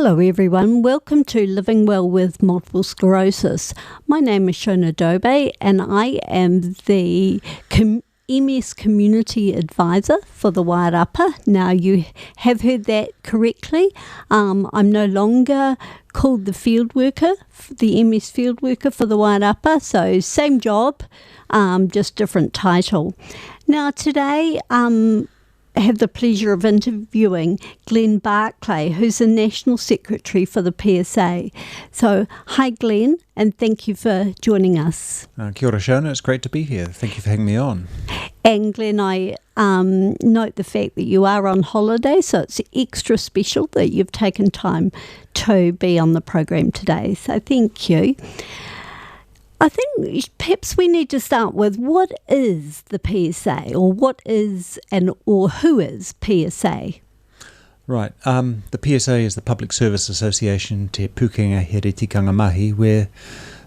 Hello everyone, welcome to Living Well with Multiple Sclerosis. My name is Shona Dobe and I am the MS Community Advisor for the Wairarapa. Now you have heard that correctly. I'm no longer called the field worker, the MS field worker for the Wairarapa, so same job, just different title. Now today, I have the pleasure of interviewing Glenn Barclay, who's the National Secretary for the PSA. So, hi Glenn, and thank you for joining us. Kia ora Shona, it's great to be here. Thank you for having me on. And Glenn, I note the fact that you are on holiday, so it's extra special that you've taken time to be on the program today. So thank you. I think perhaps we need to start with what is the PSA, or what is or who is PSA? Right, the PSA is the Public Service Association Te Pukenga Here Tikanga Mahi. We're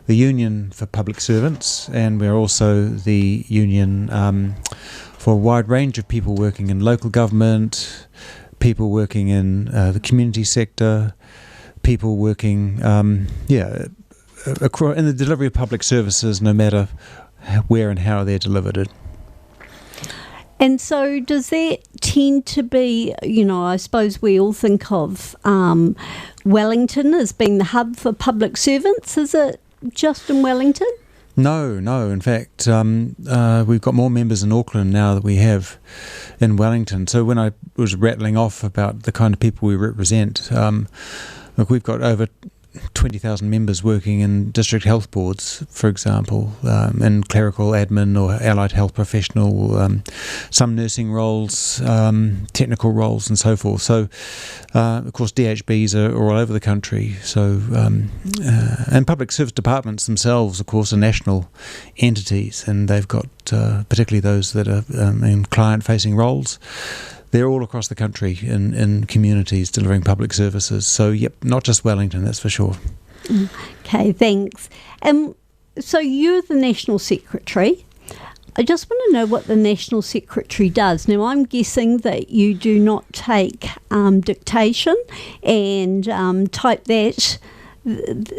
the union for public servants, and we're also the union for a wide range of people working in local government, people working in the community sector, people working, in the delivery of public services, no matter where and how they're delivered. And so does that tend to be, I suppose we all think of Wellington as being the hub for public servants. Is it just in Wellington? No. In fact, we've got more members in Auckland now than we have in Wellington. So when I was rattling off about the kind of people we represent, look, we've got over 20,000 members working in district health boards, for example, in clerical admin or allied health professional, some nursing roles, technical roles and so forth. So, of course, DHBs are all over the country. So, and public service departments themselves, of course, are national entities, and they've got particularly those that are in client-facing roles. They're all across the country in communities delivering public services. So, yep, not just Wellington, that's for sure. Okay, thanks. So you're the National Secretary. I just want to know what the National Secretary does. Now, I'm guessing that you do not take dictation and type that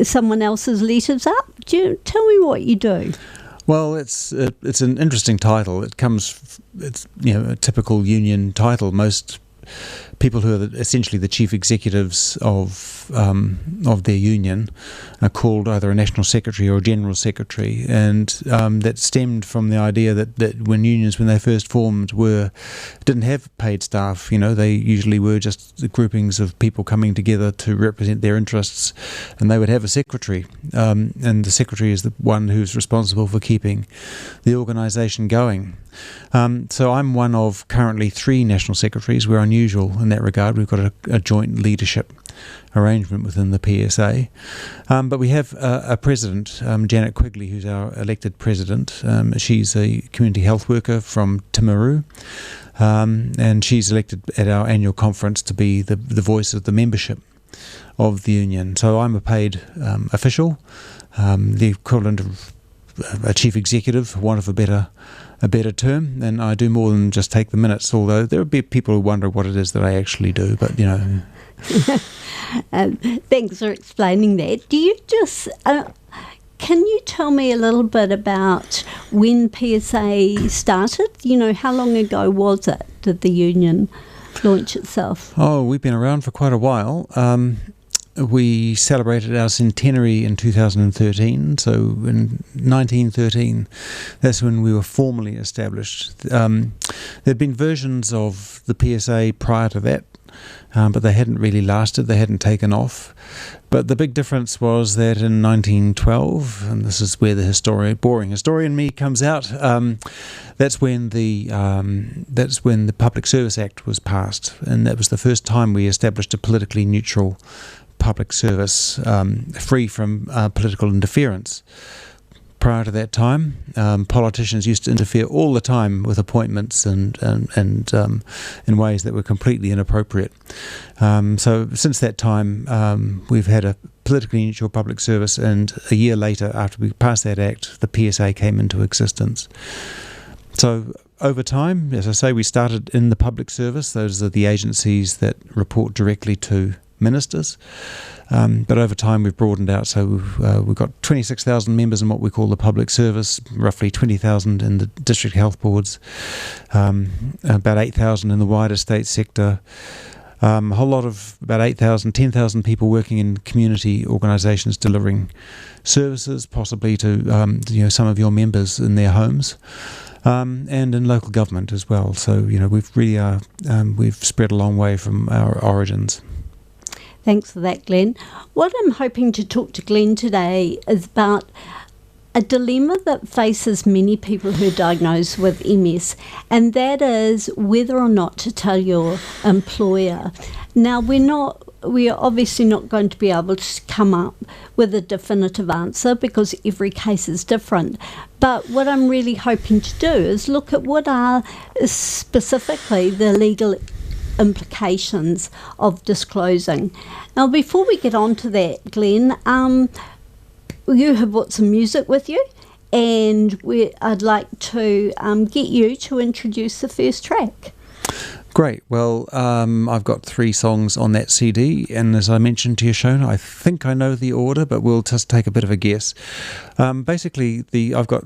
someone else's letters up. Tell me what you do. Well, it's an interesting title. It's a typical union title. Most people who are essentially the chief executives of their union are called either a national secretary or a general secretary, and that stemmed from the idea that when unions, when they first formed, didn't have paid staff. They usually were just the groupings of people coming together to represent their interests, and they would have a secretary, and the secretary is the one who's responsible for keeping the organisation going. So I'm one of currently 3 national secretaries. We're unusual in that regard. We've got a joint leadership arrangement within the PSA. But we have a president, Janet Quigley, who's our elected president. She's a community health worker from Timaru. And she's elected at our annual conference to be the voice of the membership of the union. So I'm a paid official, the equivalent of a chief executive, for want of a better term, and I do more than just take the minutes, although there will be people who wonder what it is that I actually do, but Thanks for explaining that. Do you just can you tell me a little bit about when PSA started? How long ago was it? Did the union launch itself? Oh, we've been around for quite a while. We celebrated our centenary in 2013, so in 1913, that's when we were formally established. There'd been versions of the PSA prior to that, but they hadn't really lasted, they hadn't taken off. But the big difference was that in 1912, and this is where the boring historian me comes out, that's when the Public Service Act was passed, and that was the first time we established a politically neutral public service, free from political interference. Prior to that time, politicians used to interfere all the time with appointments and in ways that were completely inappropriate. So since that time, we've had a politically neutral public service, and a year later, after we passed that act, the PSA came into existence. So over time, as I say, we started in the public service. Those are the agencies that report directly to ministers. But over time we've broadened out, so we've got 26,000 members in what we call the public service, roughly 20,000 in the district health boards, about 8,000 in the wider state sector, a whole lot of about 8,000, 10,000 people working in community organisations delivering services, possibly to some of your members in their homes. And in local government as well. So, we've really we've spread a long way from our origins. Thanks for that, Glenn. What I'm hoping to talk to Glenn today is about a dilemma that faces many people who are diagnosed with MS, and that is whether or not to tell your employer. Now, we are obviously not going to be able to come up with a definitive answer because every case is different. But what I'm really hoping to do is look at what are specifically the legal implications of disclosing. Now, before we get on to that, Glenn, you have brought some music with you, and I'd like to get you to introduce the first track. Great. Well, I've got 3 songs on that CD, and as I mentioned to you, Shona, I think I know the order, but we'll just take a bit of a guess. Basically, I've got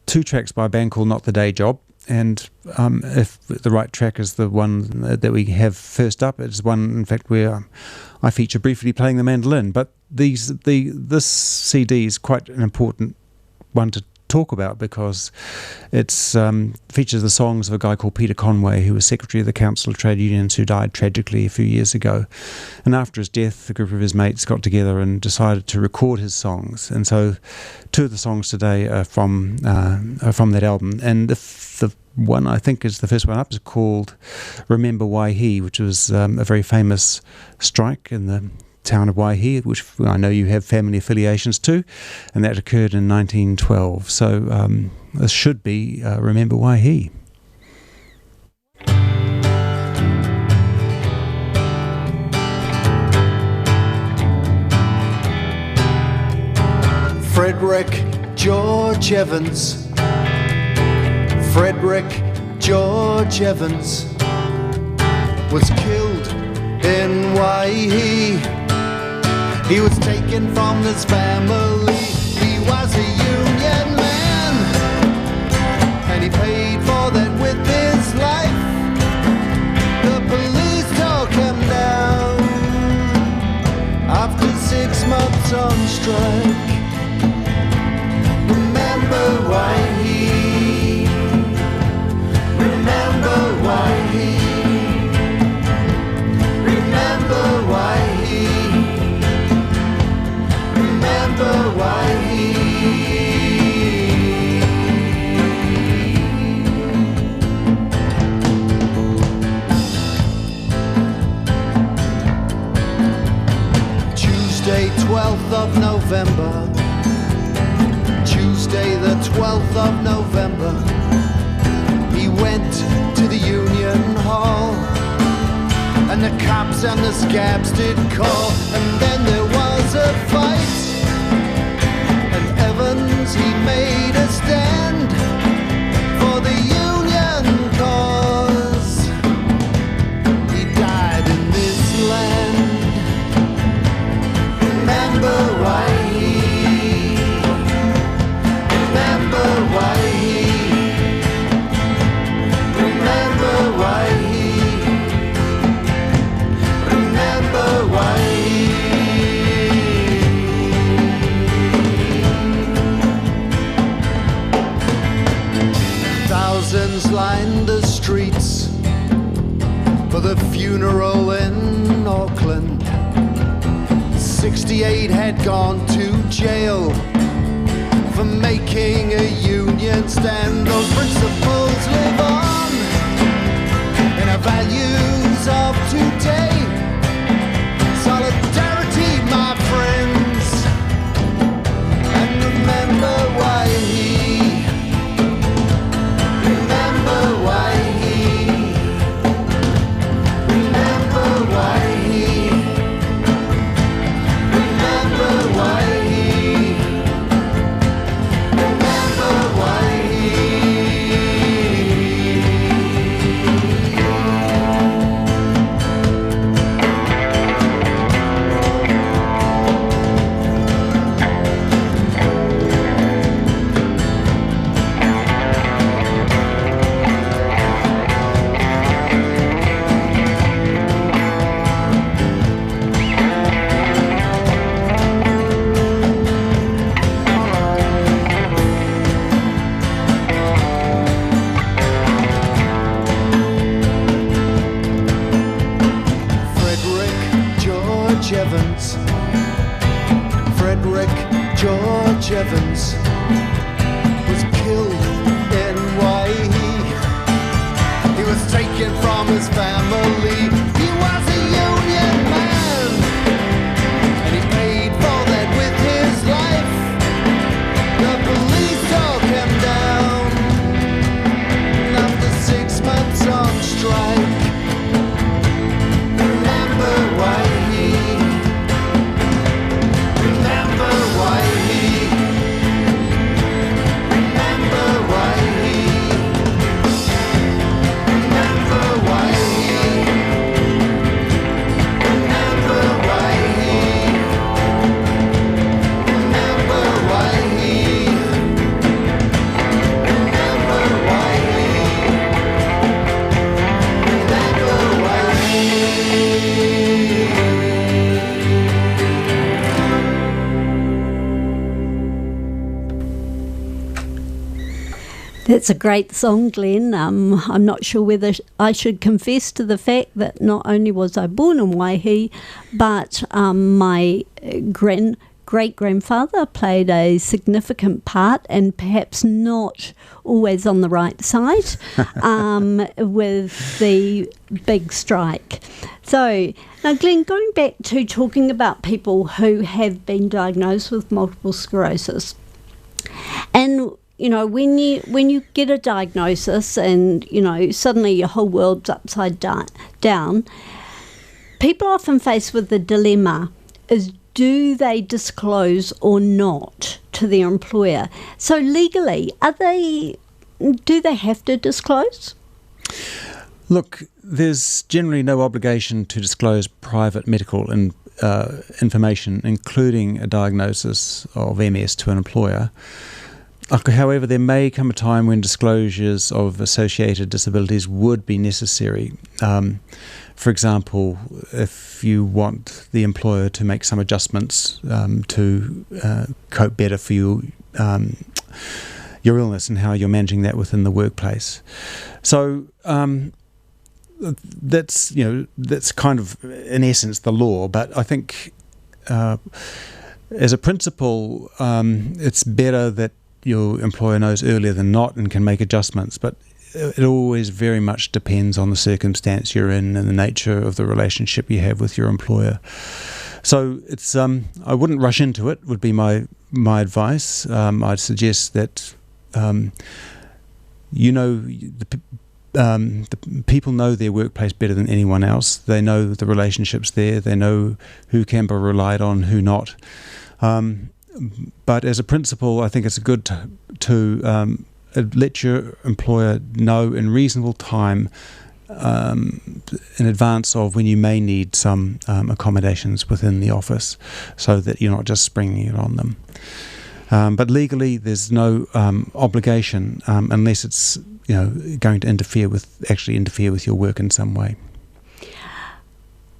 2 tracks by a band called Not the Day Job, and if the right track is the one that we have first up, it's one, in fact, where I feature briefly playing the mandolin. But this CD is quite an important one to talk about because it features the songs of a guy called Peter Conway, who was secretary of the Council of Trade Unions, who died tragically a few years ago. And after his death, a group of his mates got together and decided to record his songs. And so 2 of the songs today are from that album. And the one I think is the first one up is called Remember Waihi, which was a very famous strike in the town of Waihi, which I know you have family affiliations to, and that occurred in 1912. So this should be Remember Waihi. Frederick George Evans. Frederick George Evans was killed in Waihi. He was taken from his family. He was a union man, and he paid for that with his life. The police took him down after 6 months on strike. Remember Waihi. Remember Waihi. Remember Waihi. Remember Waihi. Tuesday, 12th of November. Tuesday, the 12th of November. He went to the Union Hall, and the cops and the scabs did call, and then there was a fight, and Evans, he made a stand for the Union cause. He died in this land. Remember Waihi. Remember Waihi. Remember Waihi. Remember Waihi. Thousands lined the streets for the funeral in Auckland. 68 had gone to jail for making a union stand. Those principles live on in our values of today. Solidarity, my friends, and remember Waihi. Remember Waihi. Remember Waihi. Remember Waihi. Remember Waihi. Evans was killed in Waihee. He was taken from his family. He was a union man, and he paid for that with his life. The police took him down after 6 months on strike. Remember Waihee. Remember Waihee. Remember Waihee. Remember Waihee. Remember Waihee. Remember Waihee. Remember Waihee. Remember Waihee. That's a great song, Glenn. I'm not sure whether I should confess to the fact that not only was I born in Waihee, but my great-grandfather played a significant part, and perhaps not always on the right side, with the big strike. So, now Glenn, going back to talking about people who have been diagnosed with multiple sclerosis, and you know, when you get a diagnosis and, you know, suddenly your whole world's upside down, people are often faced with the dilemma is, do they disclose or not to their employer? So legally, do they have to disclose? Look, there's generally no obligation to disclose private medical information, including a diagnosis of MS, to an employer. However, there may come a time when disclosures of associated disabilities would be necessary. For example, if you want the employer to make some adjustments to cope better for you, your illness and how you're managing that within the workplace. So that's kind of in essence the law. But I think as a principle, it's better that your employer knows earlier than not and can make adjustments, but it always very much depends on the circumstance you're in and the nature of the relationship you have with your employer. So it's I wouldn't rush into it, would be my advice. I'd suggest that the people know their workplace better than anyone else. They know the relationships there. They know who can be relied on, who not. But as a principle, I think it's good to let your employer know in reasonable time in advance of when you may need some accommodations within the office, so that you're not just springing it on them. But legally, there's no obligation unless it's going to interfere with your work in some way.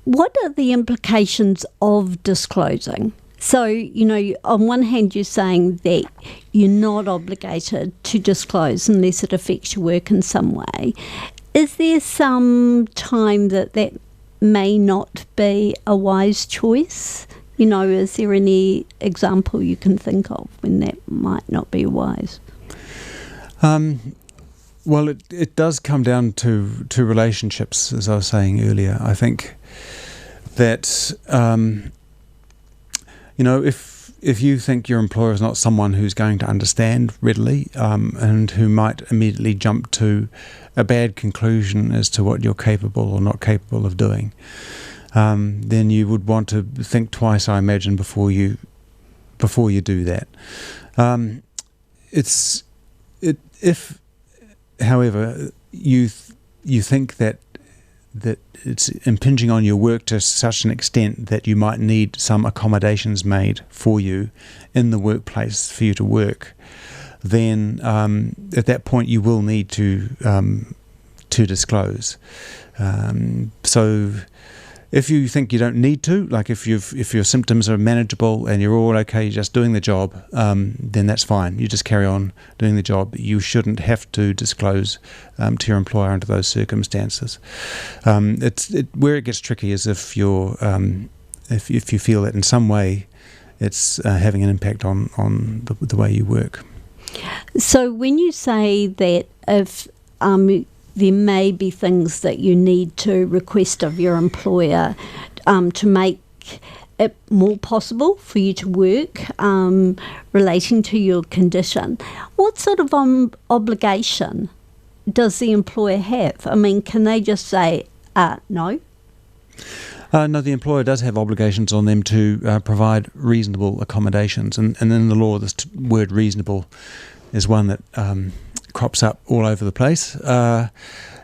What are the implications of disclosing? So, on one hand, you're saying that you're not obligated to disclose unless it affects your work in some way. Is there some time that may not be a wise choice? Is there any example you can think of when that might not be wise? Well, it does come down to relationships, as I was saying earlier. I think that if you think your employer is not someone who's going to understand readily and who might immediately jump to a bad conclusion as to what you're capable or not capable of doing, then you would want to think twice, I imagine, before you do that. If, however, you think that it's impinging on your work to such an extent that you might need some accommodations made for you in the workplace for you to work, then at that point you will need to disclose. So if you think you don't need to, like if your symptoms are manageable and you're all okay, you're just doing the job, then that's fine. You just carry on doing the job. You shouldn't have to disclose to your employer under those circumstances. Where it gets tricky is if you feel that in some way it's having an impact on the way you work. So when you say that if there may be things that you need to request of your employer to make it more possible for you to work relating to your condition, what sort of obligation does the employer have? I mean, can they just say, no? No, the employer does have obligations on them to provide reasonable accommodations. And in the law, this word reasonable is one that crops up all over the place. And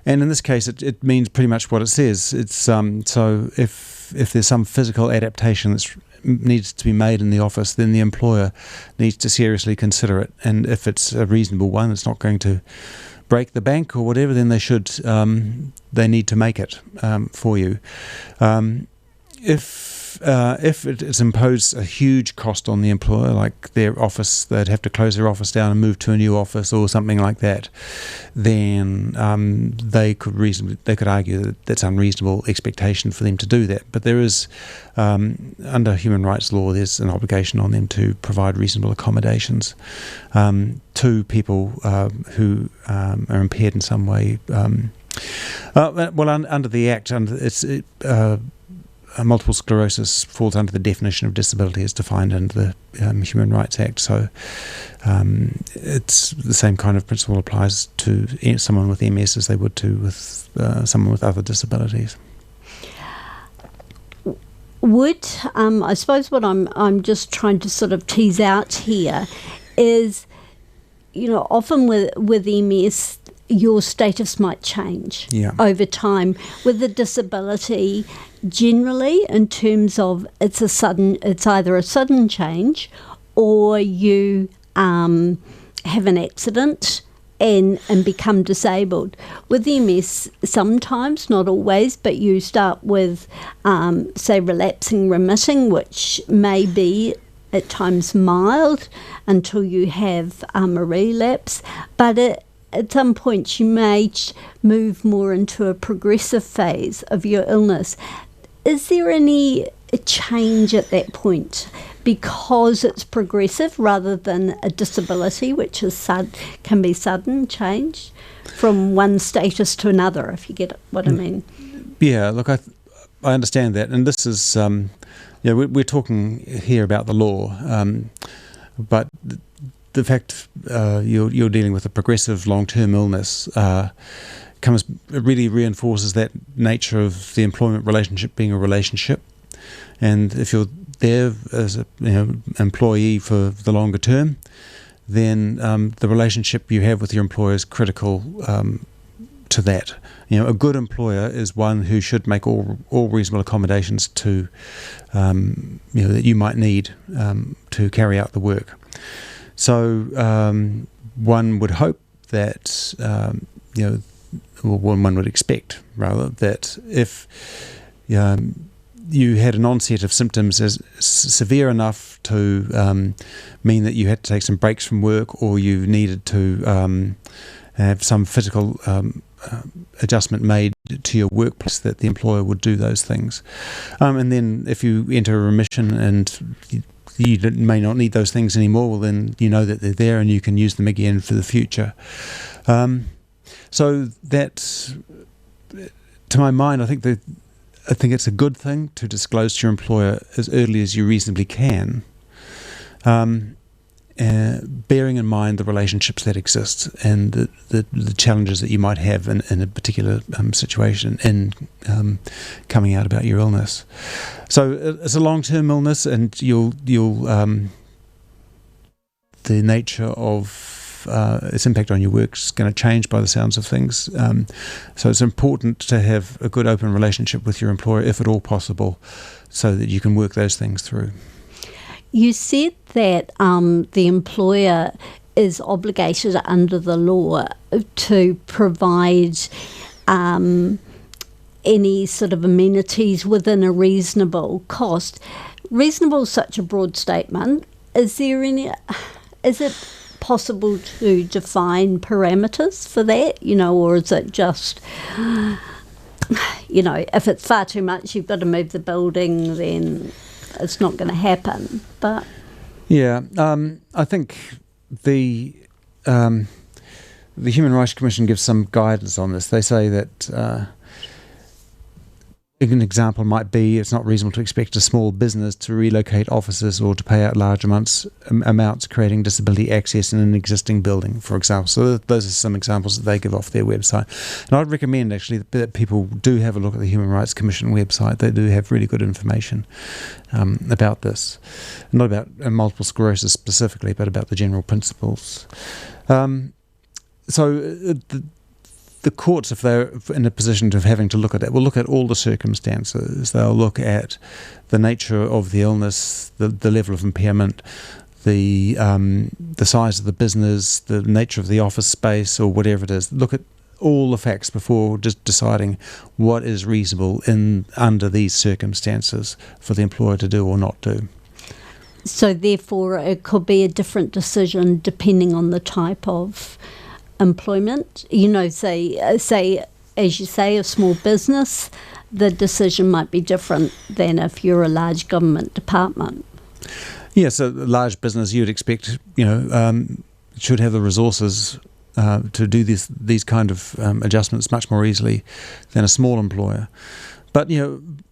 in this case, it means pretty much what it says. It's so if there's some physical adaptation that needs to be made in the office, then the employer needs to seriously consider it. And if it's a reasonable one, it's not going to break the bank or whatever, then they need to make it for you. If it's imposed a huge cost on the employer, like their office, they'd have to close their office down and move to a new office or something like that, then they could argue that that's unreasonable expectation for them to do that. But there is, under human rights law, there's an obligation on them to provide reasonable accommodations to people who are impaired in some way. Under the Act, multiple sclerosis falls under the definition of disability as defined under the Human Rights Act. So it's the same kind of principle applies to someone with MS as they would to with someone with other disabilities. Would I suppose what I'm just trying to sort of tease out here is, often with MS, your status might change over time. With a disability, generally, in terms of it's either a sudden change, or you have an accident and become disabled. With MS, sometimes, not always, but you start with, say, relapsing remitting, which may be at times mild until you have a relapse, but at some point you may move more into a progressive phase of your illness. Is there any change at that point because it's progressive rather than a disability, which is can be sudden change from one status to another, if you get what I mean? Yeah, look, I understand that, and this is, we're talking here about the law, but the fact you're dealing with a progressive long-term illness really reinforces that nature of the employment relationship being a relationship. And if you're there as an employee for the longer term, then the relationship you have with your employer is critical to that. A good employer is one who should make all reasonable accommodations to that you might need to carry out the work. So one would hope that, one would expect, rather, that if you had an onset of symptoms as severe enough to mean that you had to take some breaks from work, or you needed to have some physical adjustment made to your workplace, that the employer would do those things. And then if you enter a remission and you may not need those things anymore, well, then you know that they're there and you can use them again for the future. So that, to my mind, I think it's a good thing to disclose to your employer as early as you reasonably can, bearing in mind the relationships that exist and the challenges that you might have in a particular situation in coming out about your illness. So it's a long-term illness, and the nature of its impact on your work is going to change by the sounds of things. So it's important to have a good open relationship with your employer, if at all possible, so that you can work those things through. You said that the employer is obligated under the law to provide any sort of amenities within a reasonable cost. Reasonable is such a broad statement. Is it possible to define parameters for that, or is it just, if it's far too much, you've got to move the building, then it's not going to happen. But yeah, I think the Human Rights Commission gives some guidance on this. They say that an example might be it's not reasonable to expect a small business to relocate offices or to pay out large amounts creating disability access in an existing building, for example. So those are some examples that they give off their website. And I'd recommend actually that people do have a look at the Human Rights Commission website. They do have really good information about this. Not about multiple sclerosis specifically, but about the general principles. The courts, if they're in a position of having to look at that, will look at all the circumstances. They'll look at the nature of the illness, the level of impairment, the size of the business, the nature of the office space, or whatever it is. Look at all the facts before just deciding what is reasonable under these circumstances for the employer to do or not do. so therefore it could be a different decision depending on the type of employment. Say as you say, a small business, the decision might be different than if you're a large government department. Yeah, so a large business you'd expect, should have the resources to do these kind of adjustments much more easily than a small employer. But,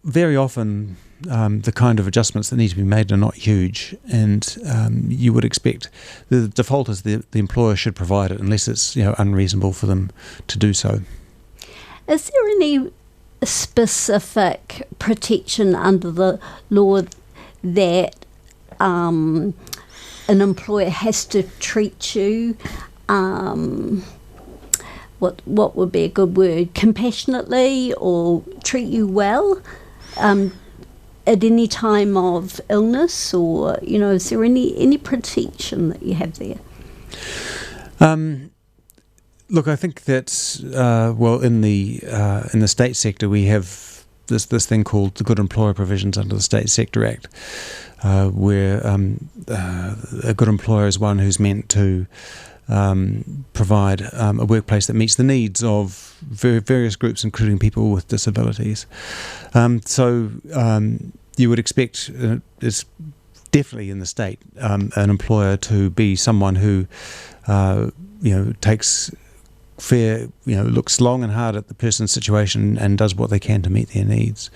very often the kind of adjustments that need to be made are not huge, and you would expect the default is the employer should provide it unless it's unreasonable for them to do so. Is there any specific protection under the law that an employer has to treat you, what would be a good word, compassionately or treat you well at any time of illness, or is there any protection that you have there? Look, I think that in the state sector we have this thing called the Good Employer Provisions under the State Sector Act, where a good employer is one who's meant to provide a workplace that meets the needs of various groups, including people with disabilities. So you would expect, it's definitely in the state, an employer to be someone who takes looks long and hard at the person's situation and does what they can to meet their needs.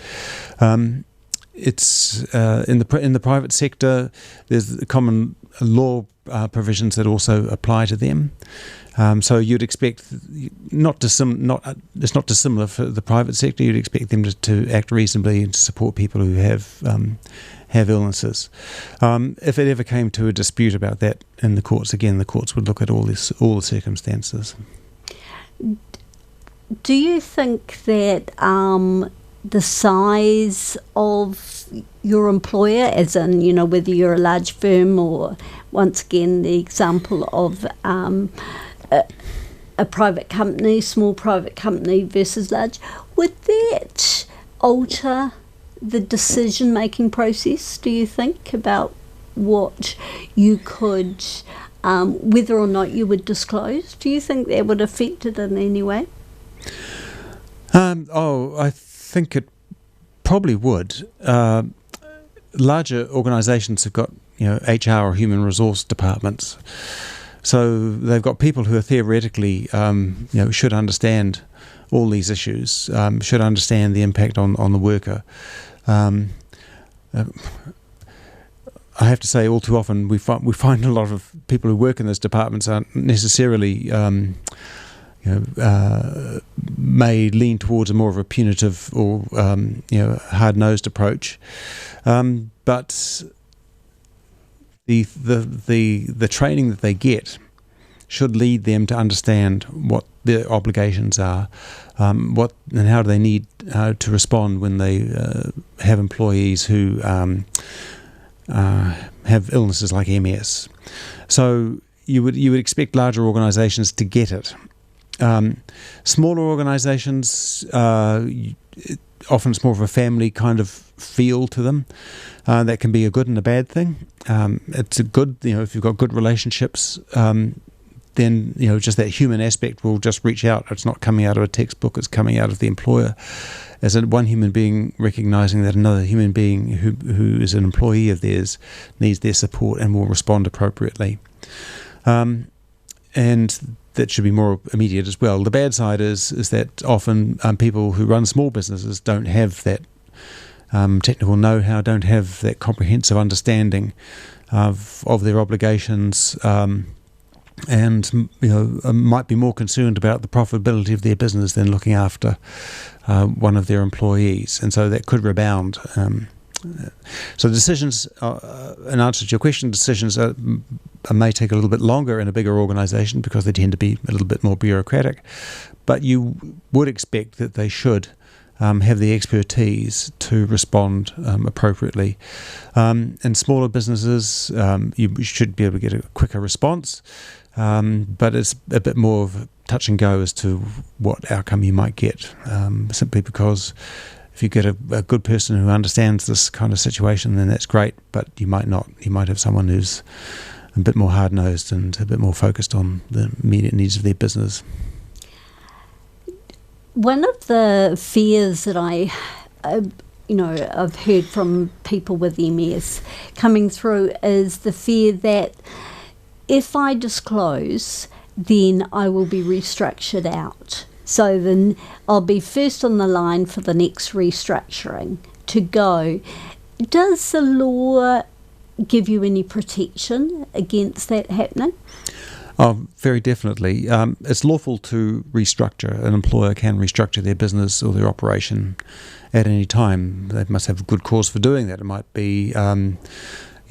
It's in the private sector. There's common law provisions that also apply to them. So you'd expect it's not dissimilar for the private sector. You'd expect them to act reasonably and to support people who have illnesses. If it ever came to a dispute about that in the courts, again, the courts would look at all the circumstances. Do you think that the size of your employer, as in, whether you're a large firm or, once again, the example of a private company, small private company versus large, would that alter the decision-making process, do you think, about what you could, whether or not you would disclose? Do you think that would affect it in any way? I think it probably would. Larger organisations have got HR or human resource departments, so they've got people who are theoretically should understand all these issues, should understand the impact on the worker. I have to say, all too often we find a lot of people who work in those departments aren't necessarily may lean towards a more of a punitive or hard-nosed approach, but the training that they get should lead them to understand what their obligations are, what and how do they need to respond when they have employees who have illnesses like MS. So you would expect larger organisations to get it. Smaller organisations, often it's more of a family kind of feel to them. That can be a good and a bad thing. It's a good, if you've got good relationships, then just that human aspect will just reach out. It's not coming out of a textbook; it's coming out of the employer, as one human being recognizing that another human being who is an employee of theirs needs their support and will respond appropriately. And that should be more immediate as well. The bad side is that often people who run small businesses don't have that technical know-how, don't have that comprehensive understanding of their obligations, and might be more concerned about the profitability of their business than looking after one of their employees, and so that could rebound. So decisions, in answer to your question, decisions may take a little bit longer in a bigger organisation because they tend to be a little bit more bureaucratic, but you would expect that they should have the expertise to respond appropriately. In smaller businesses, you should be able to get a quicker response, but it's a bit more of touch and go as to what outcome you might get, simply because if you get a good person who understands this kind of situation, then that's great, but you might not. You might have someone who's a bit more hard-nosed and a bit more focused on the immediate needs of their business. One of the fears that I've heard from people with MS coming through is the fear that if I disclose, then I will be restructured out. So then I'll be first on the line for the next restructuring to go. Does the law give you any protection against that happening? Oh, very definitely. It's lawful to restructure. An employer can restructure their business or their operation at any time. They must have a good cause for doing that. It might be,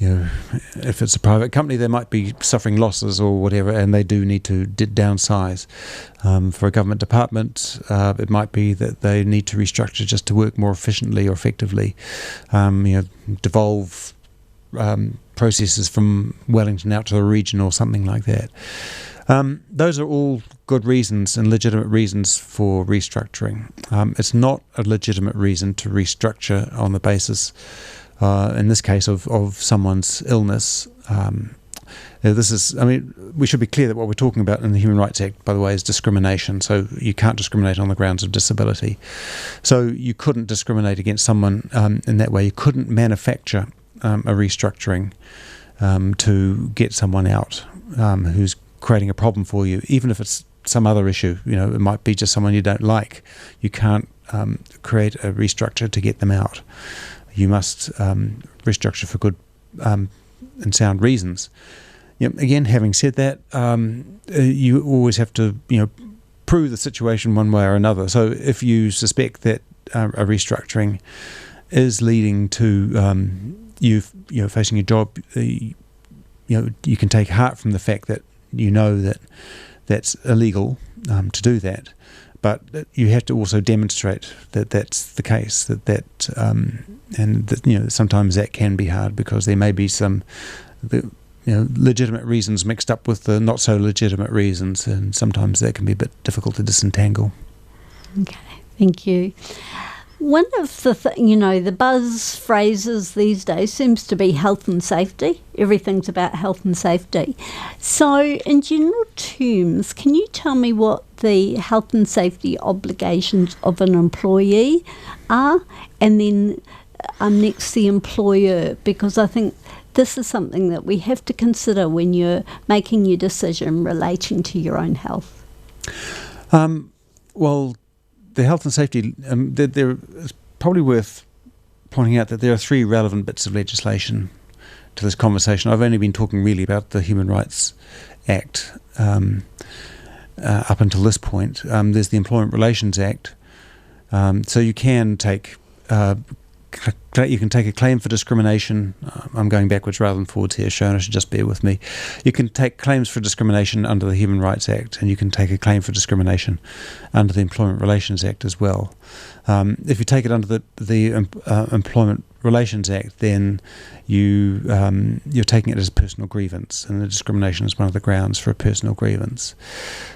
if it's a private company, they might be suffering losses or whatever, and they do need to downsize. For a government department, it might be that they need to restructure just to work more efficiently or effectively. Devolve processes from Wellington out to the region or something like that. Those are all good reasons and legitimate reasons for restructuring. It's not a legitimate reason to restructure on the basis, in this case, of someone's illness. We should be clear that what we're talking about in the Human Rights Act, by the way, is discrimination. So you can't discriminate on the grounds of disability. So you couldn't discriminate against someone in that way. You couldn't manufacture a restructuring to get someone out who's creating a problem for you, even if it's some other issue. It might be just someone you don't like. You can't create a restructure to get them out. You must restructure for good and sound reasons. Again, having said that, you always have to prove the situation one way or another. So if you suspect that a restructuring is leading to you facing your job, you can take heart from the fact that that that's illegal to do that, but you have to also demonstrate that that's the case. Sometimes that can be hard because there may be some legitimate reasons mixed up with the not so legitimate reasons, and sometimes that can be a bit difficult to disentangle. Okay, thank you. One of the buzz phrases these days seems to be health and safety. Everything's about health and safety. So in general terms, can you tell me what the health and safety obligations of an employee are? And then next, the employer, because I think this is something that we have to consider when you're making your decision relating to your own health. The health and safety, there is probably worth pointing out that there are three relevant bits of legislation to this conversation. I've only been talking really about the Human Rights Act up until this point. There's the Employment Relations Act. So you can take a claim for discrimination. I'm going backwards rather than forwards here, Shona, should just bear with me. You can take claims for discrimination under the Human Rights Act, and you can take a claim for discrimination under the Employment Relations Act as well. If you take it under the Employment Relations Act, then you're taking it as a personal grievance, and the discrimination is one of the grounds for a personal grievance.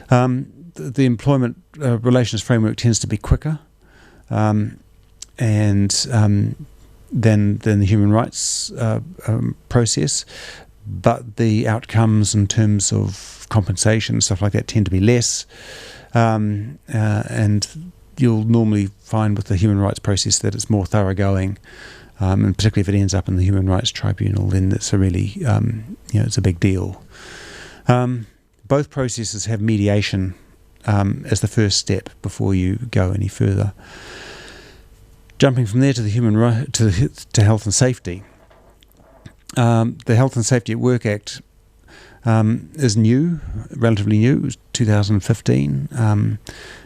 The Employment Relations Framework tends to be quicker, and then the human rights process, but the outcomes in terms of compensation and stuff like that tend to be less, and you'll normally find with the human rights process that it's more thoroughgoing, and particularly if it ends up in the Human Rights Tribunal, then it's a really, it's a big deal. Both processes have mediation as the first step before you go any further. Jumping from there to the to health and safety. The Health and Safety at Work Act is new, relatively new. It was 2015, and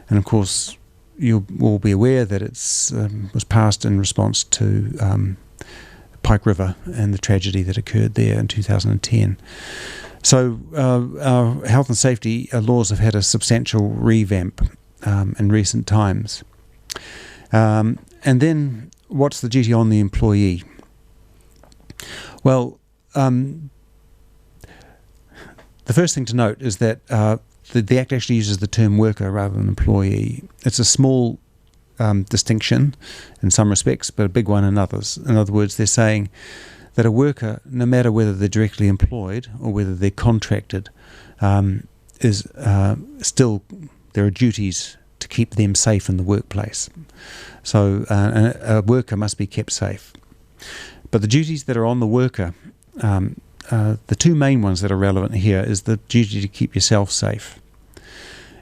of course you'll all be aware that it's was passed in response to Pike River and the tragedy that occurred there in 2010. So our health and safety laws have had a substantial revamp in recent times. And then what's the duty on the employee? Well, the first thing to note is that the Act actually uses the term worker rather than employee. It's a small distinction in some respects, but a big one in others. In other words, they're saying that a worker, no matter whether they're directly employed or whether they're contracted, is still, there are duties to keep them safe in the workplace. So a worker must be kept safe. But the duties that are on the worker, the two main ones that are relevant here is the duty to keep yourself safe.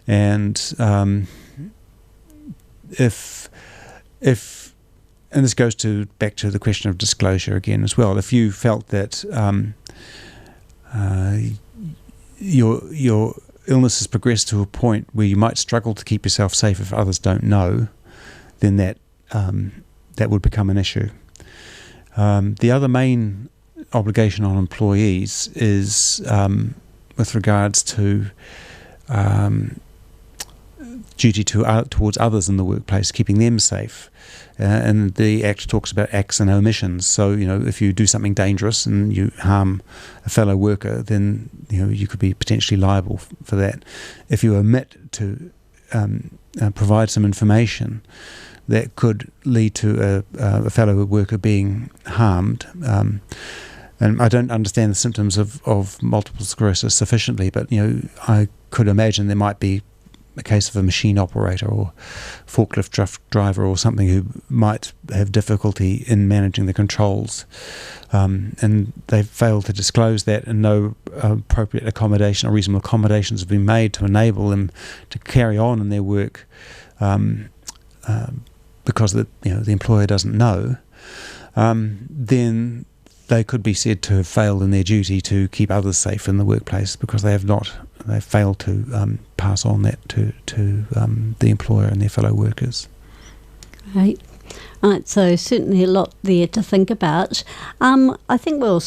And if and this goes back to the question of disclosure again as well. If you felt that your illness has progressed to a point where you might struggle to keep yourself safe if others don't know, then that would become an issue. The other main obligation on employees is with regards to duty towards others in the workplace, keeping them safe. And the Act talks about acts and omissions. So, if you do something dangerous and you harm a fellow worker, then, you could be potentially liable for that. If you omit to provide some information that could lead to a fellow worker being harmed, and I don't understand the symptoms of multiple sclerosis sufficiently, but, I could imagine there might be a case of a machine operator or forklift driver or something who might have difficulty in managing the controls, and they've failed to disclose that, and no appropriate accommodation or reasonable accommodations have been made to enable them to carry on in their work because the employer doesn't know, then they could be said to have failed in their duty to keep others safe in the workplace because they've failed to pass on that to the employer and their fellow workers. Right. So certainly a lot there to think about. I think we'll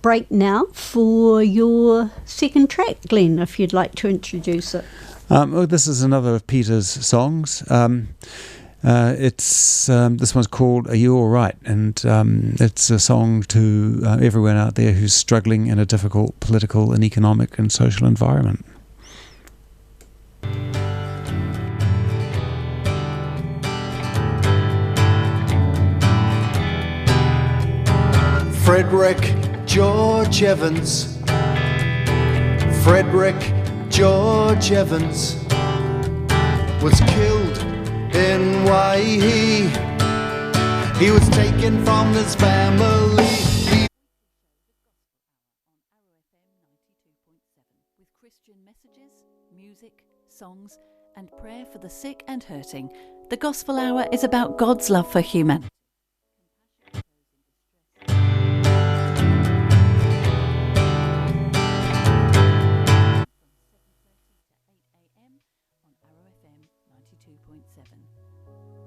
break now for your second track, Glenn, if you'd like to introduce it. This is another of Peter's songs. This one's called "Are You All Right?" and it's a song to everyone out there who's struggling in a difficult political and economic and social environment. Frederick George Evans. Frederick George Evans was killed in Waihee. He was taken from his family. With Christian messages, music, songs, and prayer for the sick and hurting, the Gospel Hour is about God's love for humanity.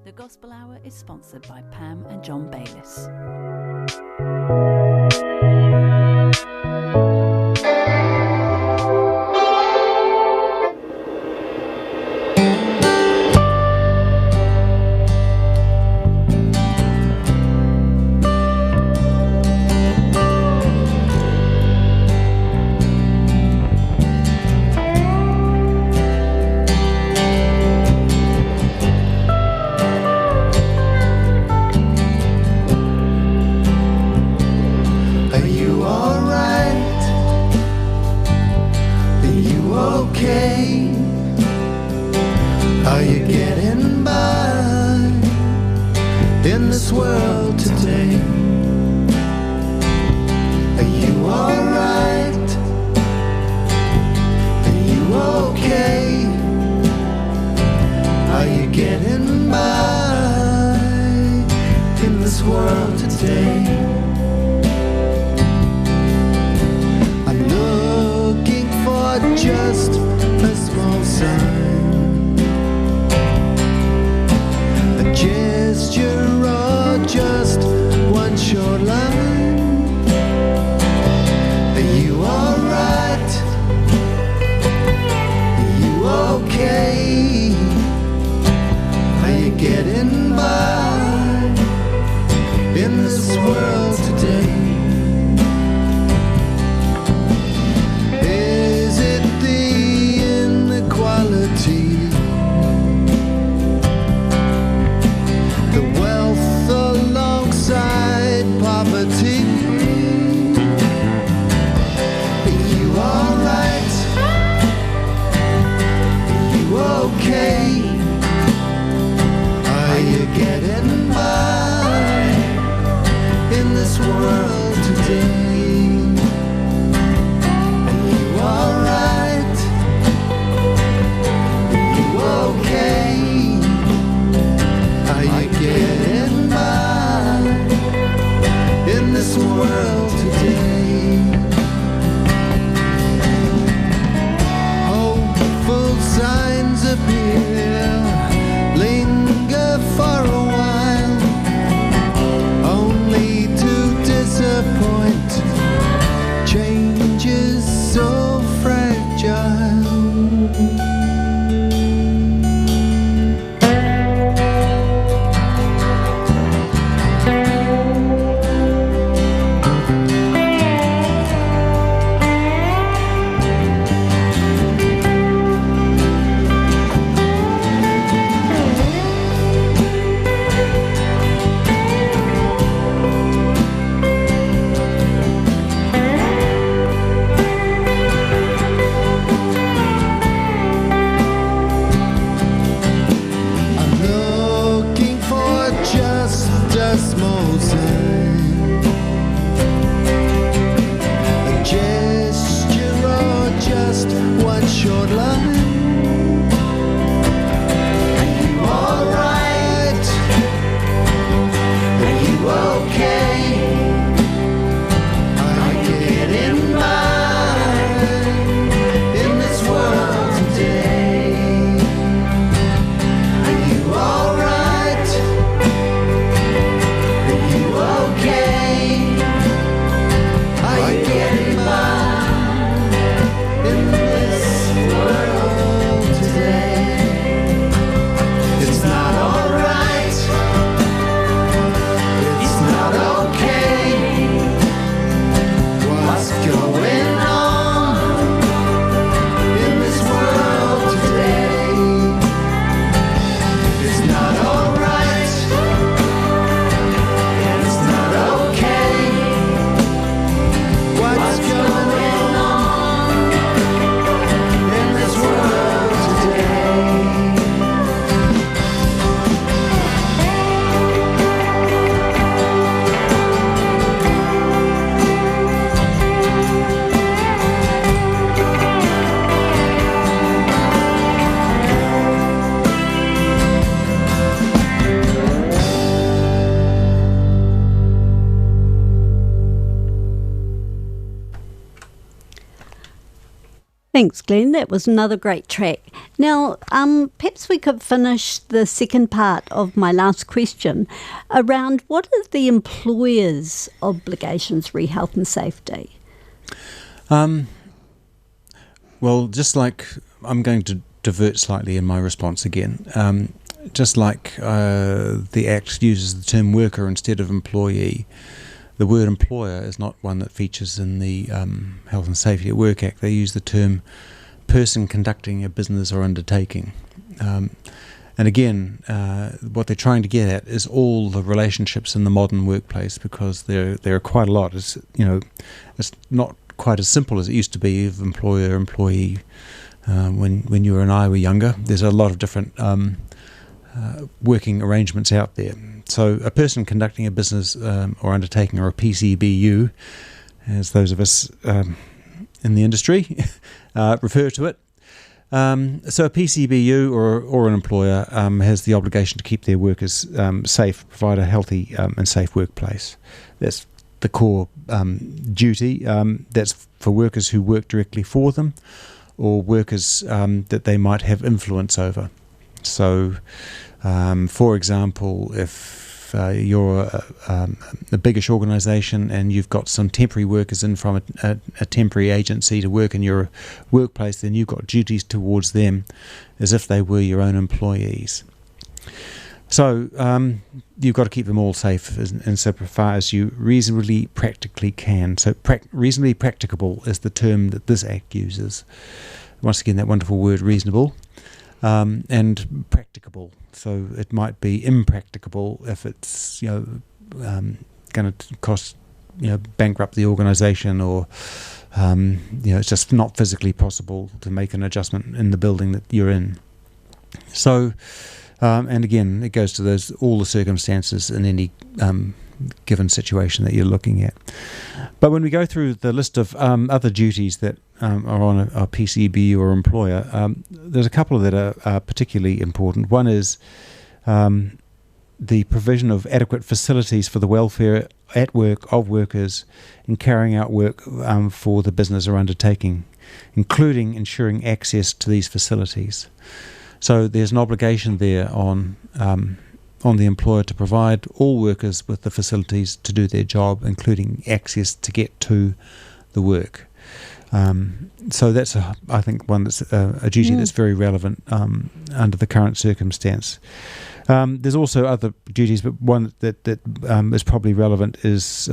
The Gospel Hour is sponsored by Pam and John Bayliss. Are you getting by? this world today. Are you alright? Are you okay? Are you getting by in this world today? I'm looking for just a small sign, a gesture or just one short line. Are you alright? Are you okay? Are you getting by in this world today? Is it the inequality, the wealth alongside poverty? Are you alright? Are you okay? Are you getting by in this world today? Are you alright? Are you okay? Are you getting by in this world today? Hopeful signs appear, linger for a while, only to disappoint. Change is so fragile. I'm looking for just a small sign, a gesture or just one short line. Are you alright? Are you okay? Are you getting by in this world today? Are you alright? Are you okay? Are you getting by in this world today? It's not alright. It's not okay. What's going on in this world today? It's not alright. It's not okay. What's going on in this world today? Thanks, Glenn. That was another great track. Now, perhaps we could finish the second part of my last question around what are the employer's obligations re health and safety? Well, just like I'm going to divert slightly in my response again. Just like the Act uses the term worker instead of employee, the word employer is not one that features in the Health and Safety at Work Act. They use the term person conducting a business or undertaking. And again, what they're trying to get at is all the relationships in the modern workplace, because there are quite a lot. It's not quite as simple as it used to be of employer-employee when you and I were younger. There's a lot of different working arrangements out there. So a person conducting a business or undertaking, or a PCBU, as those of us in the industry refer to it. So a PCBU or an employer has the obligation to keep their workers safe, provide a healthy and safe workplace. That's the core duty. That's for workers who work directly for them, or workers that they might have influence over. So, for example, if you're a biggish organisation and you've got some temporary workers in from a temporary agency to work in your workplace, then you've got duties towards them as if they were your own employees. So you've got to keep them all safe insofar as you reasonably practically can. So reasonably practicable is the term that this Act uses. Once again, that wonderful word, reasonable. And practicable. So it might be impracticable if it's going to cost bankrupt the organisation, or it's just not physically possible to make an adjustment in the building that you're in. So and again, it goes to all the circumstances in any given situation that you're looking at. But when we go through the list of other duties that are on a PCB or employer, there's a couple that are particularly important. One is the provision of adequate facilities for the welfare at work of workers in carrying out work for the business or undertaking, including ensuring access to these facilities. So there's an obligation there on the employer to provide all workers with the facilities to do their job, including access to get to the work. So that's, I think, one that's a duty that's very relevant under the current circumstance. There's also other duties, but one that is probably relevant is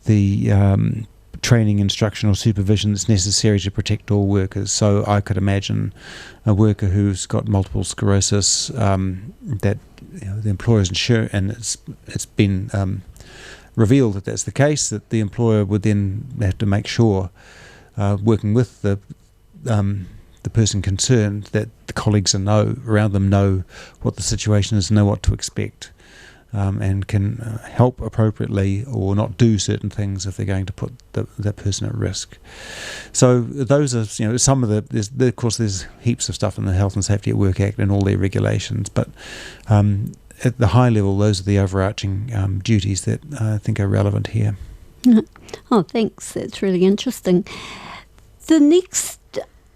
the training, instruction or supervision that's necessary to protect all workers. So I could imagine a worker who's got multiple sclerosis that the employer's insured, and it's been revealed that that's the case, that the employer would then have to make sure, working with the person concerned, that the colleagues around them know what the situation is, know what to expect, and can help appropriately or not do certain things if they're going to put that person at risk. So those are some of of course there's heaps of stuff in the Health and Safety at Work Act and all their regulations, but at the high level, those are the overarching duties that I think are relevant here. Oh, thanks. That's really interesting. The next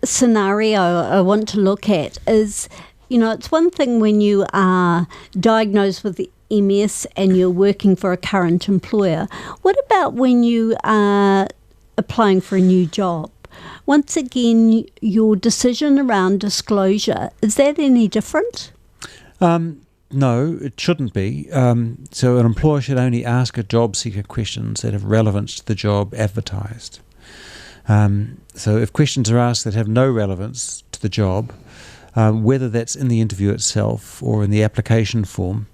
scenario I want to look at is, it's one thing when you are diagnosed with MS and you're working for a current employer. What about when you are applying for a new job? Once again, your decision around disclosure, is that any different? No, it shouldn't be. So an employer should only ask a job seeker questions that have relevance to the job advertised. So if questions are asked that have no relevance to the job, whether that's in the interview itself or in the application form,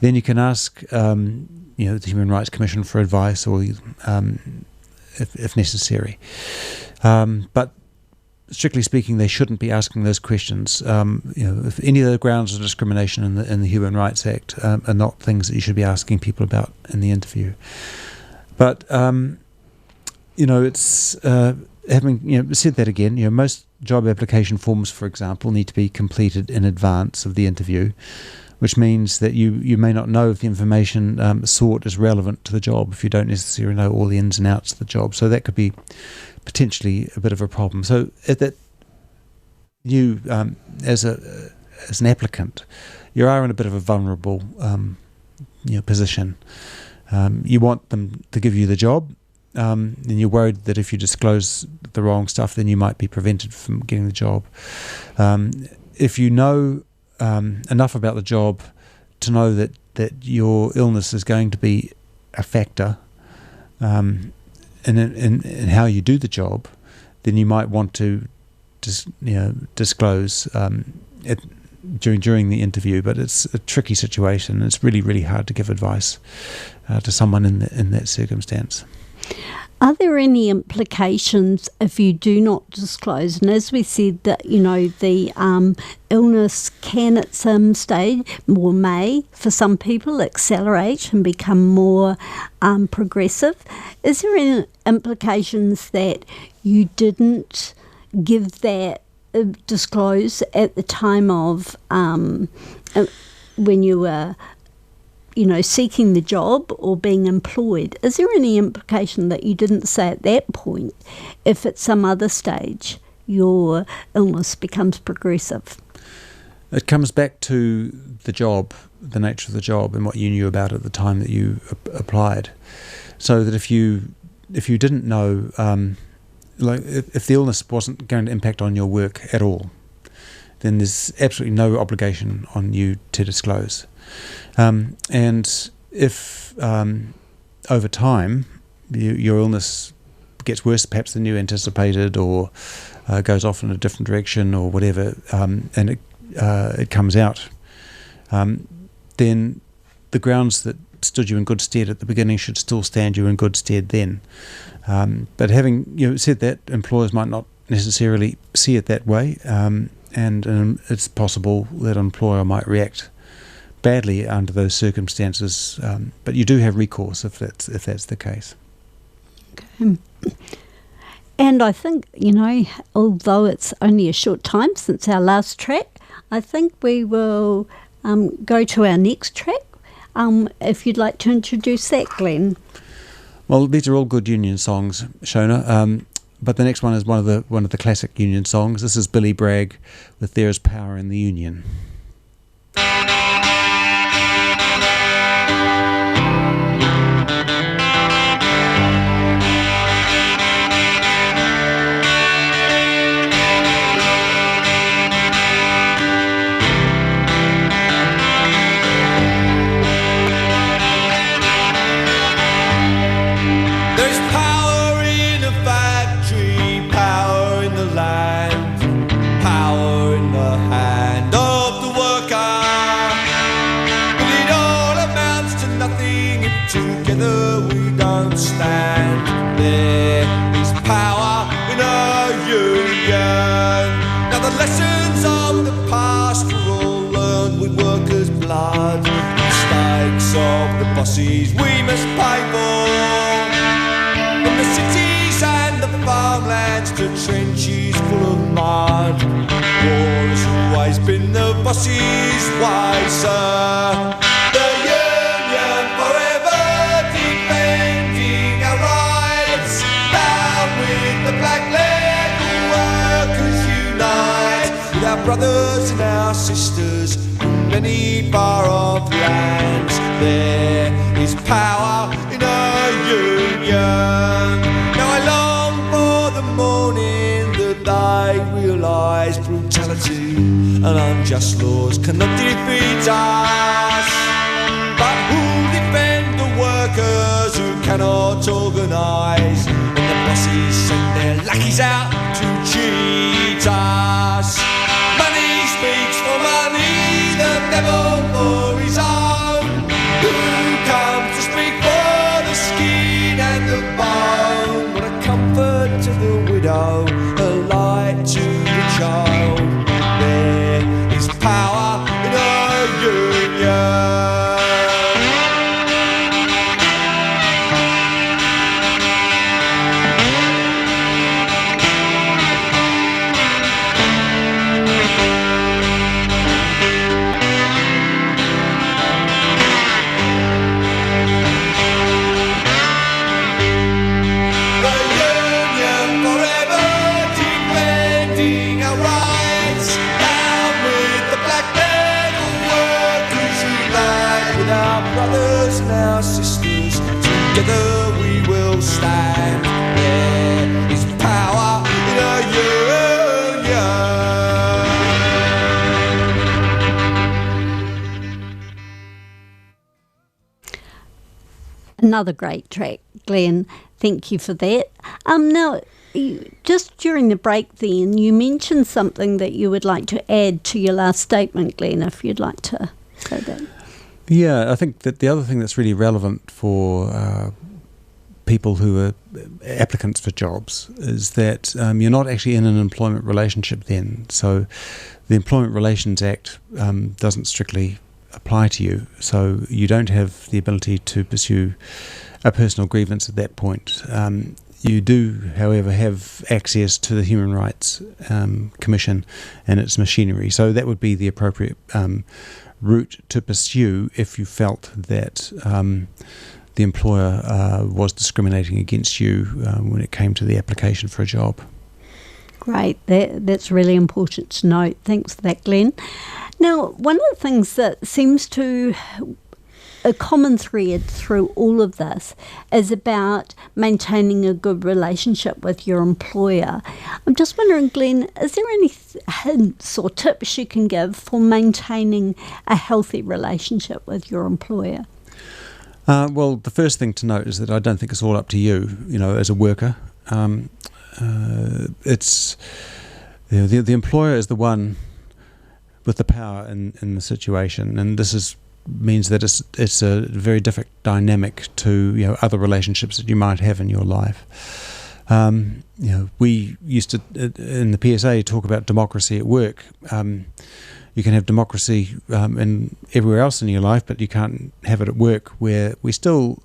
then you can ask the Human Rights Commission for advice, or if necessary. But strictly speaking, they shouldn't be asking those questions. If any of the grounds of discrimination in the Human Rights Act are not things that you should be asking people about in the interview. But it's having said that again, most job application forms, for example, need to be completed in advance of the interview, which means that you may not know if the information sought is relevant to the job if you don't necessarily know all the ins and outs of the job. So that could be potentially a bit of a problem. So that you, as an applicant, you are in a bit of a vulnerable position. You want them to give you the job, and you're worried that if you disclose the wrong stuff, then you might be prevented from getting the job. If you know enough about the job to know that your illness is going to be a factor in how you do the job, then you might want to disclose it during the interview. But it's a tricky situation. It's really, really hard to give advice to someone in that circumstance. Are there any implications if you do not disclose? And as we said, that the illness can at some stage, or may for some people, accelerate and become more progressive. Is there any implications that you didn't give that disclose at the time of when you were seeking the job or being employed? Is there any implication that you didn't say at that point if at some other stage your illness becomes progressive? It comes back to the job, the nature of the job, and what you knew about it at the time that you applied. So that if you didn't know, if the illness wasn't going to impact on your work at all, then there's absolutely no obligation on you to disclose. And if over time your illness gets worse perhaps than you anticipated, or goes off in a different direction or whatever, and it comes out, then the grounds that stood you in good stead at the beginning should still stand you in good stead then. But having said that, employers might not necessarily see it that way, and it's possible that an employer might react badly under those circumstances, but you do have recourse if that's the case. Okay. And I think, although it's only a short time since our last track, I think we will go to our next track. If you'd like to introduce that, Glenn. Well, these are all good union songs, Shona, but the next one is one of the classic union songs. This is Billy Bragg with "There Is Power in the Union." Lessons of the past were all learned with workers' blood. Mistakes of the bosses we must pay for. From the cities and the farmlands to trenches full of mud, war has always been the bosses' way, sir. The union forever defending our rights. Down with the black leather workers unite. Our brothers and our sisters in many far-off lands, there is power in a union. Now I long for the morning that they realise brutality and unjust laws cannot defeat us. But who'll defend the workers who cannot organise when the bosses send their lackeys out to cheat us? Money speaks for money, the devil for his own. Who comes to speak for the skin and the bone? What a comfort to the widow, a light to the child. There is power in a union. Brothers and our sisters, together we will stand. There is power in a union. Another great track, Glenn. Thank you for that. Now, just during the break then, you mentioned something that you would like to add to your last statement, Glenn, if you'd like to say that. Yeah, I think that the other thing that's really relevant for people who are applicants for jobs is that you're not actually in an employment relationship then. So the Employment Relations Act doesn't strictly apply to you. So you don't have the ability to pursue a personal grievance at that point. You do, however, have access to the Human Rights Commission and its machinery. So that would be the appropriate route to pursue if you felt that the employer was discriminating against you when it came to the application for a job. Great, that's really important to note. Thanks for that, Glenn. Now, one of the things that seems to a common thread through all of this is about maintaining a good relationship with your employer. I'm just wondering, Glenn, is there any hints or tips you can give for maintaining a healthy relationship with your employer? Well, the first thing to note is that I don't think it's all up to you, as a worker. It's the employer is the one with the power in the situation, and this means that it's a very different dynamic to other relationships that you might have in your life. We used to in the PSA talk about democracy at work. You can have democracy in everywhere else in your life, but you can't have it at work, where we still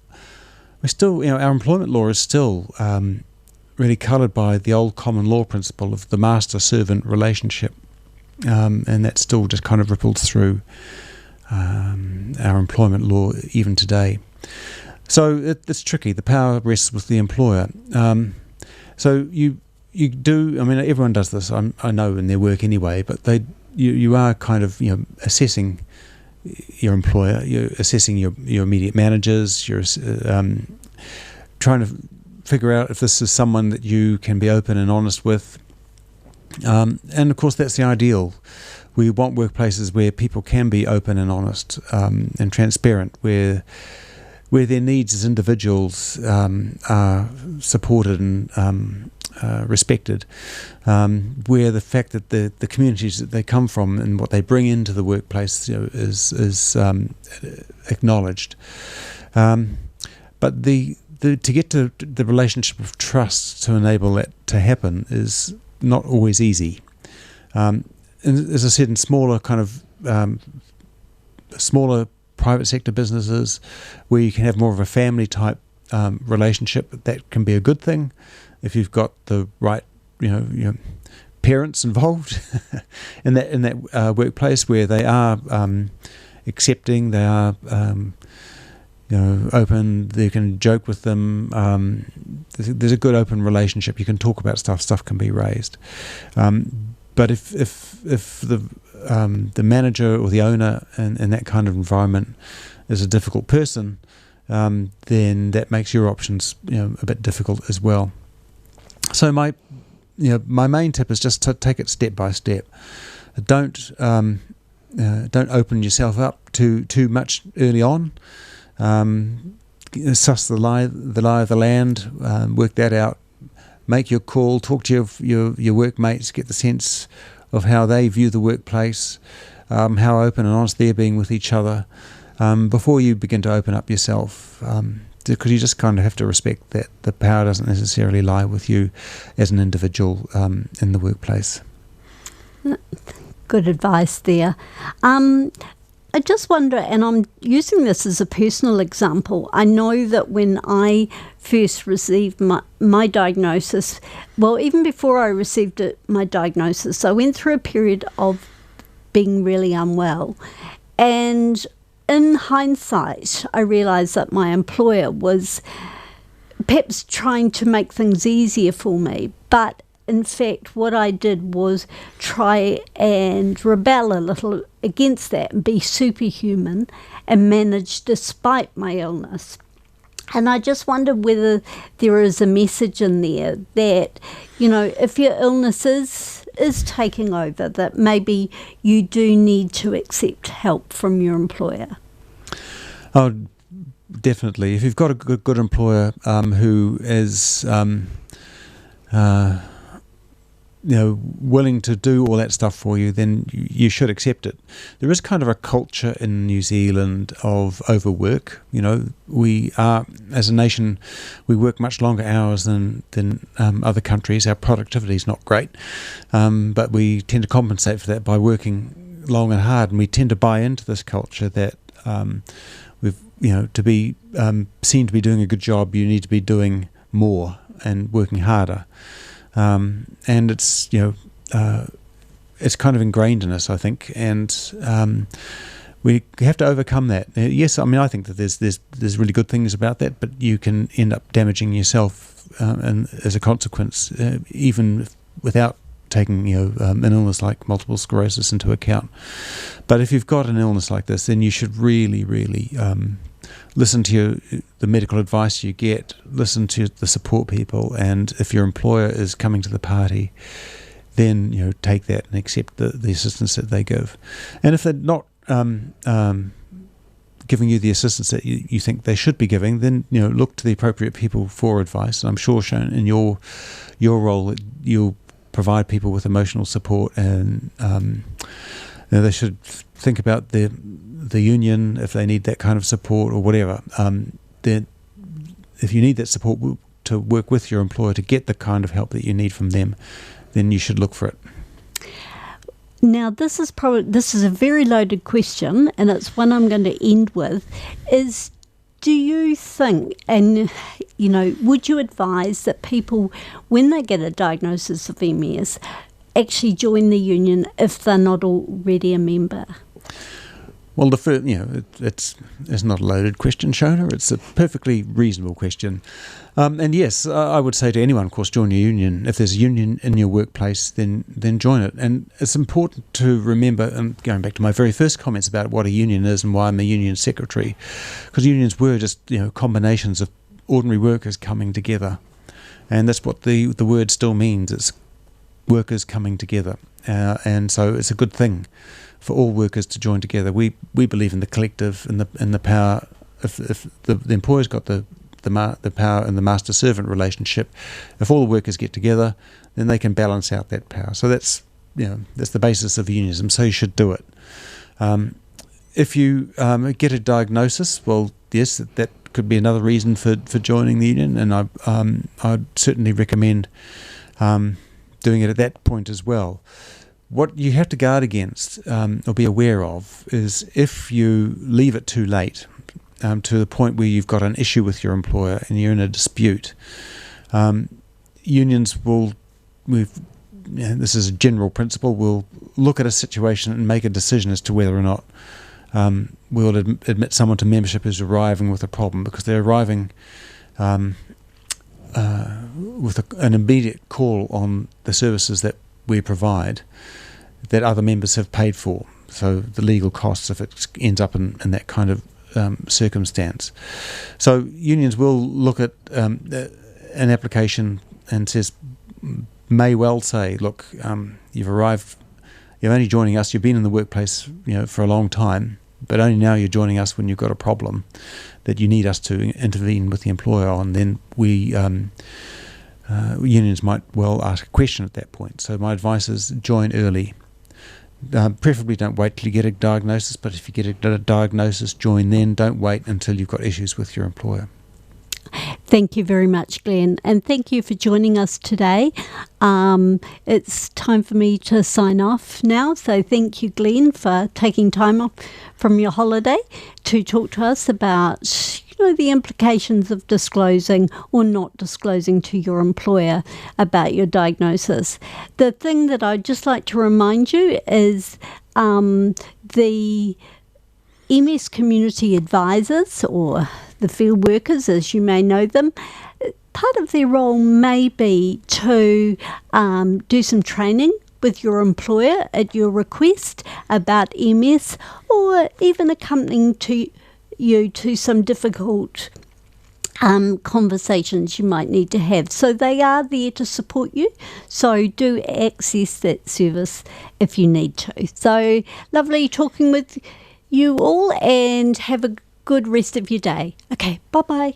our employment law is still really coloured by the old common law principle of the master-servant relationship, and that's still just kind of rippled through our employment law even today. So it's tricky. The power rests with the employer. So you do. I mean, everyone does this. I know in their work anyway. But you are kind of assessing your employer. You're assessing your immediate managers. You're trying to figure out if this is someone that you can be open and honest with. And of course, that's the ideal. We want workplaces where people can be open and honest and transparent, where their needs as individuals are supported and respected, where the fact that the communities that they come from and what they bring into the workplace is acknowledged. But to get to the relationship of trust to enable that to happen is not always easy. And as I said, in smaller smaller private sector businesses where you can have more of a family type relationship, that can be a good thing if you've got the right parents involved in that workplace, where they are accepting, they are open, you can joke with them. There's a good open relationship. You can talk about stuff can be raised. But if the manager or the owner in that kind of environment is a difficult person, then that makes your options a bit difficult as well. So my main tip is just to take it step by step. Don't open yourself up too much early on. Suss the lie of the land, work that out, make your call, talk to your workmates, get the sense of how they view the workplace, how open and honest they're being with each other, before you begin to open up yourself, because you just kind of have to respect that the power doesn't necessarily lie with you as an individual in the workplace. Good advice there. I just wonder, and I'm using this as a personal example, I know that when I first received my diagnosis, well, even before I received my diagnosis, I went through a period of being really unwell. And in hindsight, I realised that my employer was perhaps trying to make things easier for me, but in fact, what I did was try and rebel a little against that and be superhuman and manage despite my illness. And I just wonder whether there is a message in there that, if your illness is taking over, that maybe you do need to accept help from your employer. Oh, definitely. If you've got a good employer who is willing to do all that stuff for you, then you should accept it. There is kind of a culture in New Zealand of overwork. We are, as a nation, we work much longer hours than other countries. Our productivity is not great, but we tend to compensate for that by working long and hard, and we tend to buy into this culture that to be seen to be doing a good job, you need to be doing more and working harder. And it's it's kind of ingrained in us, I think, and we have to overcome that. Yes, I think that there's really good things about that, but you can end up damaging yourself, and as a consequence, even without taking an illness like multiple sclerosis into account. But if you've got an illness like this, then you should really, really listen to the medical advice you get, listen to the support people, and if your employer is coming to the party, then take that and accept the assistance that they give. And if they're not giving you the assistance that you think they should be giving, then look to the appropriate people for advice. And I'm sure, Shane, in your role, that you'll provide people with emotional support, and they should think about the union if they need that kind of support or whatever. Then if you need that support to work with your employer to get the kind of help that you need from them, then you should look for it. Now, this is a very loaded question, and it's one I'm going to end with, is do you think, and would you advise that people, when they get a diagnosis of MS, actually join the union if they're not already a member? Well, it's not a loaded question, Shona. It's a perfectly reasonable question. And yes, I would say to anyone, of course, join your union. If there's a union in your workplace, then join it. And it's important to remember, and going back to my very first comments about what a union is and why I'm a union secretary, because unions were just combinations of ordinary workers coming together. And that's what the word still means. It's workers coming together. And so it's a good thing for all workers to join together. We believe in the collective and the power. If the employer's got the power and the master-servant relationship, if all the workers get together, then they can balance out that power. So that's the basis of unionism. So you should do it. If you get a diagnosis, well, yes, that could be another reason for joining the union, and I'd certainly recommend doing it at that point as well. What you have to guard against or be aware of is if you leave it too late, to the point where you've got an issue with your employer and you're in a dispute, unions will this is a general principle, will look at a situation and make a decision as to whether or not we'll admit someone to membership who's arriving with a problem, because they're arriving with an immediate call on the services that we provide that other members have paid for. So the legal costs if it ends up in that kind of circumstance. So unions will look at an application and may well say, look, you've arrived, you're only joining us, you've been in the workplace for a long time, but only now you're joining us when you've got a problem that you need us to intervene with the employer on. Then we unions might well ask a question at that point. So my advice is join early. Preferably don't wait till you get a diagnosis, but if you get a diagnosis, join then. Don't wait until you've got issues with your employer. Thank you very much, Glenn, and thank you for joining us today. It's time for me to sign off now, so thank you, Glenn, for taking time off from your holiday to talk to us about the implications of disclosing or not disclosing to your employer about your diagnosis. The thing that I'd just like to remind you is the MS community advisors, or the field workers as you may know them, part of their role may be to do some training with your employer at your request about MS, or even accompanying you to some difficult conversations you might need to have. So they are there to support you. So do access that service if you need to. So lovely talking with you all, and have a good rest of your day. Okay, bye-bye.